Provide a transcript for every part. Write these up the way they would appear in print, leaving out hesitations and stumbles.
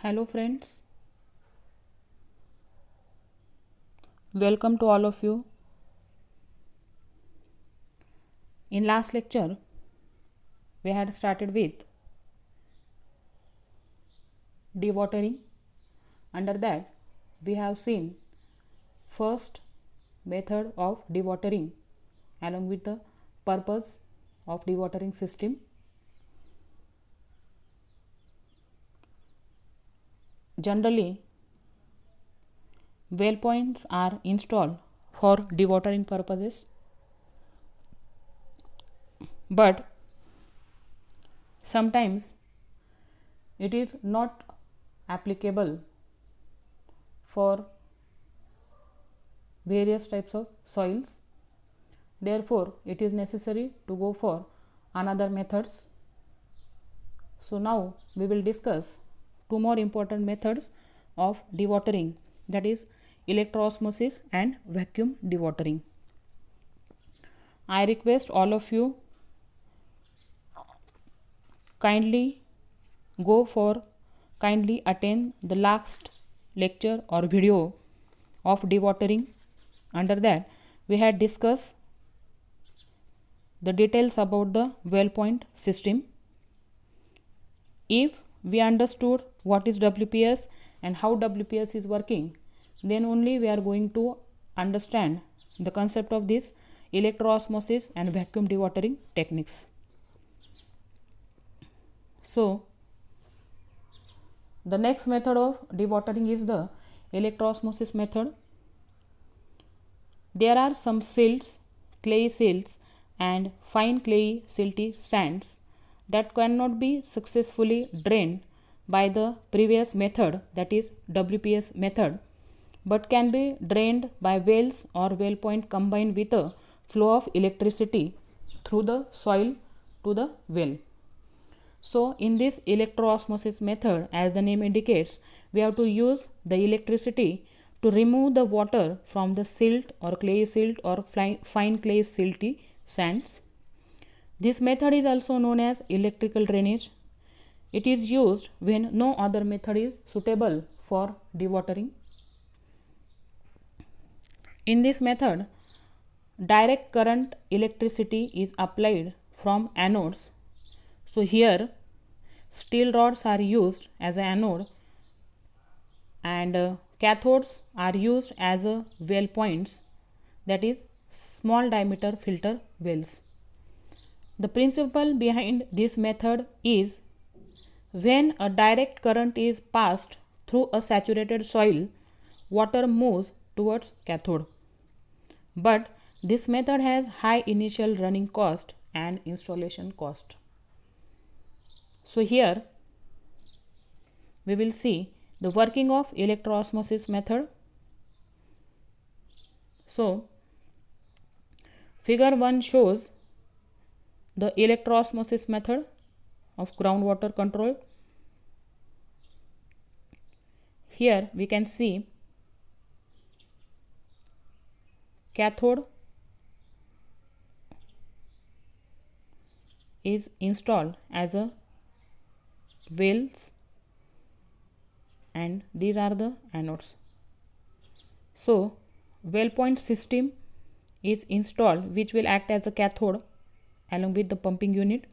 Hello friends, welcome to all of you. In last lecture, we had started with dewatering. Under that, we have seen first method of dewatering along with the purpose of dewatering system. Generally, well points are installed for dewatering purposes, but sometimes it is not applicable for various types of soils. Therefore, it is necessary to go for another methods. So now we will discuss two more important methods of dewatering, that is electroosmosis and vacuum dewatering. I request all of you kindly kindly attend the last lecture or video of dewatering. Under that, we had discussed the details about the well point system. If we understood what is WPS and how WPS is working, then only we are going to understand the concept of this electroosmosis and vacuum dewatering techniques. So, the next method of dewatering is the electroosmosis method. There are some silts, clayey silts and fine clayey silty sands that cannot be successfully drained by the previous method, that is WPS method, but can be drained by wells or well point combined with a flow of electricity through the soil to the well. So, in this electroosmosis method, as the name indicates, we have to use the electricity to remove the water from the silt or clay silt or fine clay silty sands. This method is also known as electrical drainage. It is used when no other method is suitable for dewatering. In this method, direct current electricity is applied from anodes. So here steel rods are used as an anode and cathodes are used as well points, that is small diameter filter wells. The principle behind this method is when a direct current is passed through a saturated soil, water moves towards cathode. But this method has high initial running cost and installation cost. So here we will see the working of electroosmosis method. So figure 1 shows the electroosmosis method of groundwater control. Here we can see cathode is installed as a wells and these are the anodes. So well point system is installed which will act as a cathode along with the pumping unit,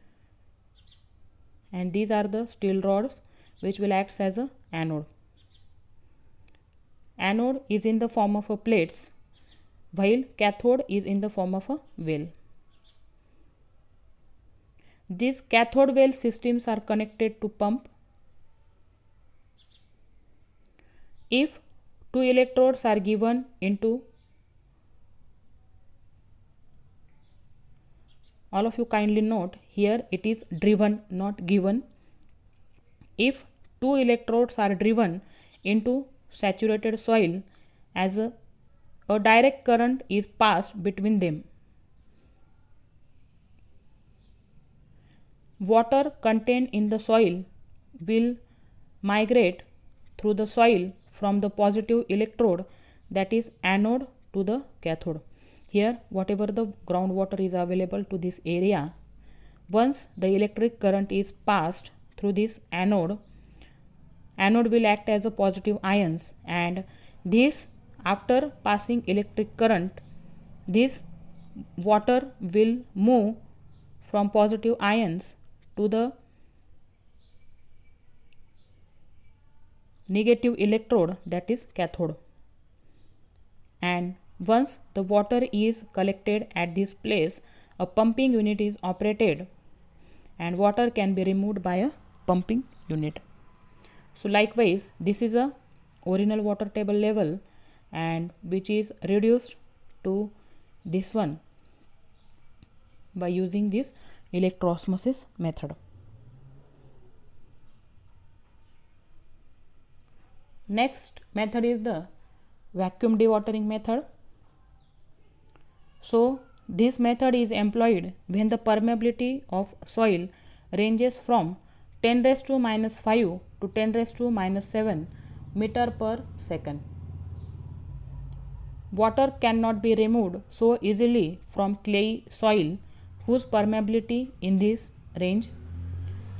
and these are the steel rods which will act as a anode. Anode is in the form of a plates while cathode is in the form of a well. These cathode well systems are connected to pump. If two electrodes are given into, all of you kindly note here it is driven not given. If two electrodes are driven into saturated soil, as a direct current is passed between them. Water contained in the soil will migrate through the soil from the positive electrode, that is anode, to the cathode. Here whatever the groundwater is available to this area, once the electric current is passed through this anode, anode will act as a positive ions, and this, after passing electric current, this water will move from positive ions to the negative electrode, that is cathode. And once the water is collected at this place, a pumping unit is operated and water can be removed by a pumping unit. So likewise, this is a original water table level, and which is reduced to this one by using this electroosmosis method. Next method is the vacuum dewatering method. So this method is employed when the permeability of soil ranges from 10 raised to minus 5 to 10 raised to minus 7 meter per second. Water cannot be removed so easily from clay soil whose permeability in this range.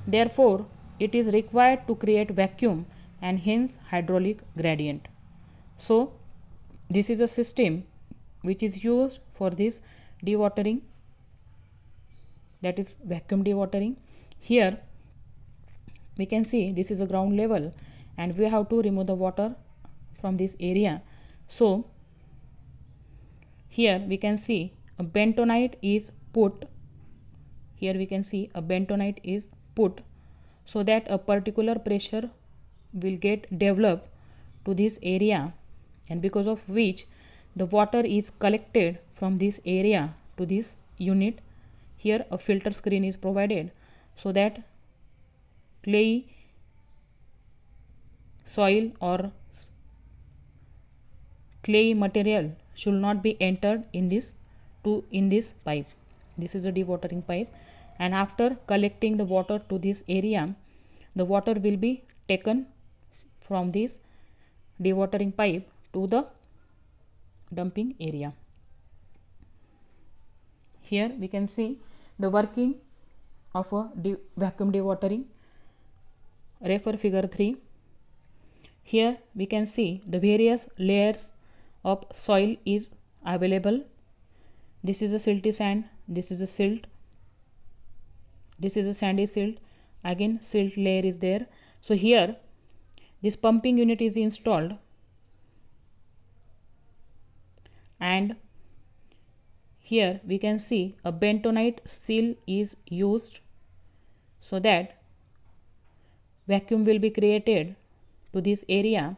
Therefore, it is required to create vacuum and hence hydraulic gradient. So, this is a system which is used for this dewatering, that is vacuum dewatering. Here we can see this is a ground level and we have to remove the water from this area. So here we can see a bentonite is put. Here we can see a bentonite is put so that a particular pressure will get developed to this area, and because of which the water is collected from this area to this unit. Here a filter screen is provided so that clay soil or clay material should not be entered in this pipe. This is a dewatering pipe, and after collecting the water to this area, the water will be taken from this dewatering pipe to the dumping area. Here we can see the working of a vacuum dewatering. Refer figure 3. Here we can see the various layers of soil is available. This is a silty sand, this is a silt, this is a sandy silt, again silt layer is there. So here this pumping unit is installed, and here we can see a bentonite seal is used so that vacuum will be created to this area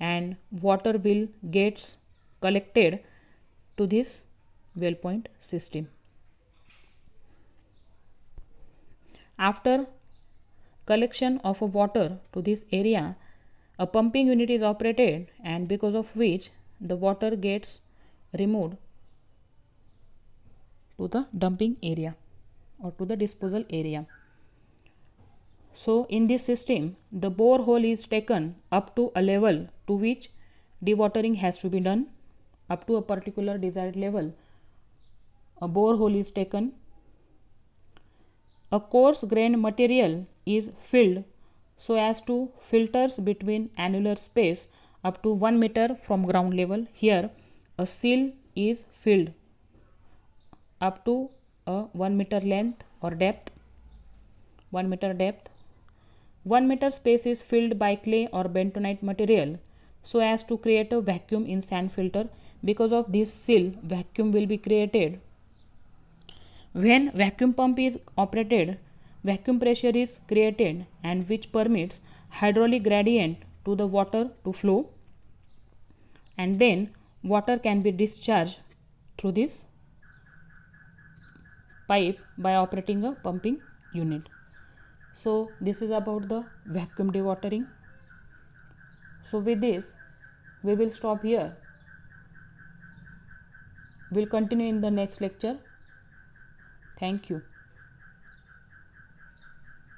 and water will gets collected to this well point system. After collection of water to this area, a pumping unit is operated, and because of which the water gets removed to the dumping area or to the disposal area. So in this system, the borehole is taken up to a level to which dewatering has to be done. Up to a particular desired level, a borehole is taken. A coarse grained material is filled so as to filters between annular space up to 1 meter from ground level. Here a seal is filled up to a 1 meter length or depth, 1 meter depth. 1 meter space is filled by clay or bentonite material so as to create a vacuum in sand filter. Because of this seal, vacuum will be created. When vacuum pump is operated, vacuum pressure is created, and which permits hydraulic gradient to the water to flow, and then water can be discharged through this pipe by operating a pumping unit. So this is about the vacuum dewatering. So with this we will stop here. We'll continue in the next lecture. Thank you.